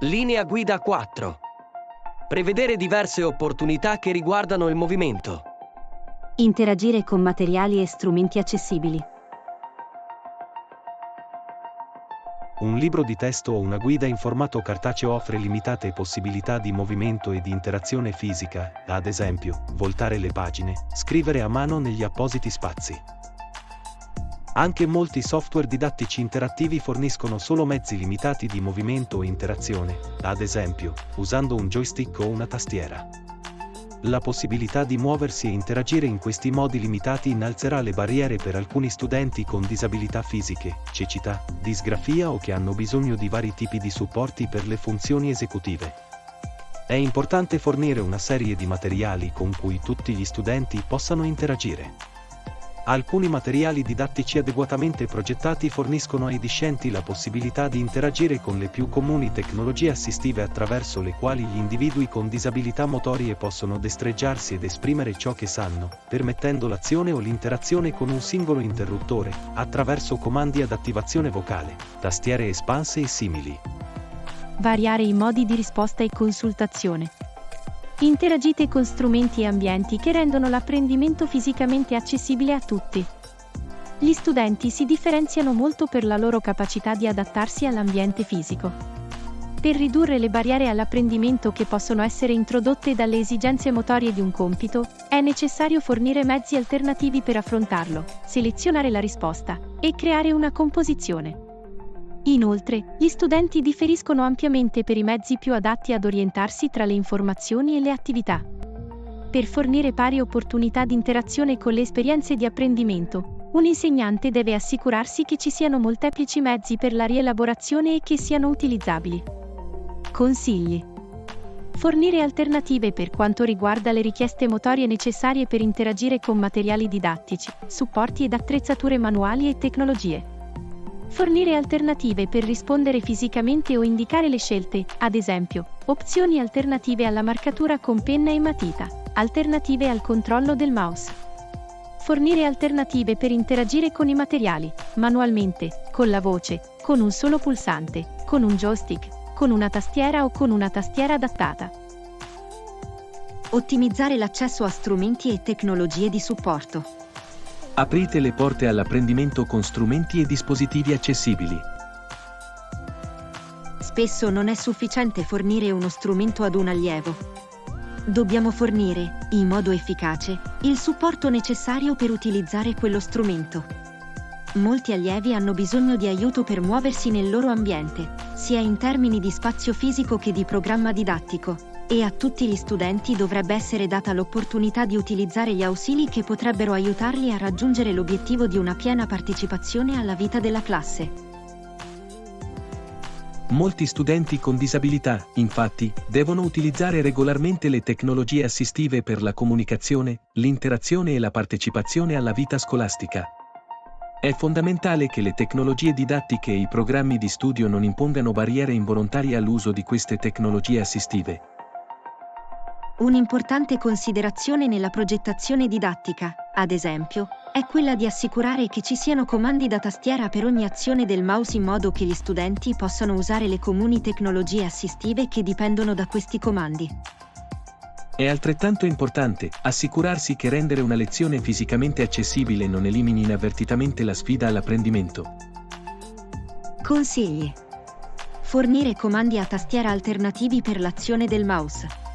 Linea guida 4. Prevedere diverse opportunità che riguardano il movimento. Interagire con materiali e strumenti accessibili. Un libro di testo o una guida in formato cartaceo offre limitate possibilità di movimento e di interazione fisica, ad esempio, voltare le pagine, scrivere a mano negli appositi spazi. Anche molti software didattici interattivi forniscono solo mezzi limitati di movimento e interazione, ad esempio, usando un joystick o una tastiera. La possibilità di muoversi e interagire in questi modi limitati innalzerà le barriere per alcuni studenti con disabilità fisiche, cecità, disgrafia o che hanno bisogno di vari tipi di supporti per le funzioni esecutive. È importante fornire una serie di materiali con cui tutti gli studenti possano interagire. Alcuni materiali didattici adeguatamente progettati forniscono ai discenti la possibilità di interagire con le più comuni tecnologie assistive attraverso le quali gli individui con disabilità motorie possono destreggiarsi ed esprimere ciò che sanno, permettendo l'azione o l'interazione con un singolo interruttore, attraverso comandi ad attivazione vocale, tastiere espanse e simili. Variare i modi di risposta e consultazione. Interagite con strumenti e ambienti che rendono l'apprendimento fisicamente accessibile a tutti. Gli studenti si differenziano molto per la loro capacità di adattarsi all'ambiente fisico. Per ridurre le barriere all'apprendimento che possono essere introdotte dalle esigenze motorie di un compito, è necessario fornire mezzi alternativi per affrontarlo, selezionare la risposta e creare una composizione. Inoltre, gli studenti differiscono ampiamente per i mezzi più adatti ad orientarsi tra le informazioni e le attività. Per fornire pari opportunità di interazione con le esperienze di apprendimento, un insegnante deve assicurarsi che ci siano molteplici mezzi per la rielaborazione e che siano utilizzabili. Consigli. Fornire alternative per quanto riguarda le richieste motorie necessarie per interagire con materiali didattici, supporti ed attrezzature manuali e tecnologie. Fornire alternative per rispondere fisicamente o indicare le scelte, ad esempio, opzioni alternative alla marcatura con penna e matita, alternative al controllo del mouse. Fornire alternative per interagire con i materiali, manualmente, con la voce, con un solo pulsante, con un joystick, con una tastiera o con una tastiera adattata. Ottimizzare l'accesso a strumenti e tecnologie di supporto. Aprite le porte all'apprendimento con strumenti e dispositivi accessibili. Spesso non è sufficiente fornire uno strumento ad un allievo. Dobbiamo fornire, in modo efficace, il supporto necessario per utilizzare quello strumento. Molti allievi hanno bisogno di aiuto per muoversi nel loro ambiente, sia in termini di spazio fisico che di programma didattico. E a tutti gli studenti dovrebbe essere data l'opportunità di utilizzare gli ausili che potrebbero aiutarli a raggiungere l'obiettivo di una piena partecipazione alla vita della classe. Molti studenti con disabilità, infatti, devono utilizzare regolarmente le tecnologie assistive per la comunicazione, l'interazione e la partecipazione alla vita scolastica. È fondamentale che le tecnologie didattiche e i programmi di studio non impongano barriere involontarie all'uso di queste tecnologie assistive. Un'importante considerazione nella progettazione didattica, ad esempio, è quella di assicurare che ci siano comandi da tastiera per ogni azione del mouse in modo che gli studenti possano usare le comuni tecnologie assistive che dipendono da questi comandi. È altrettanto importante assicurarsi che rendere una lezione fisicamente accessibile non elimini inavvertitamente la sfida all'apprendimento. Consigli. Fornire comandi a tastiera alternativi per l'azione del mouse.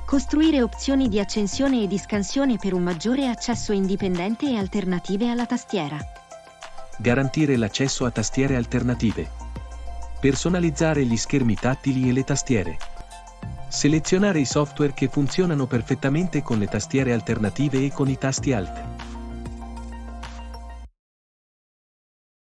Costruire opzioni di accensione e di scansione per un maggiore accesso indipendente e alternative alla tastiera. Garantire l'accesso a tastiere alternative. Personalizzare gli schermi tattili e le tastiere. Selezionare i software che funzionano perfettamente con le tastiere alternative e con i tasti Alt.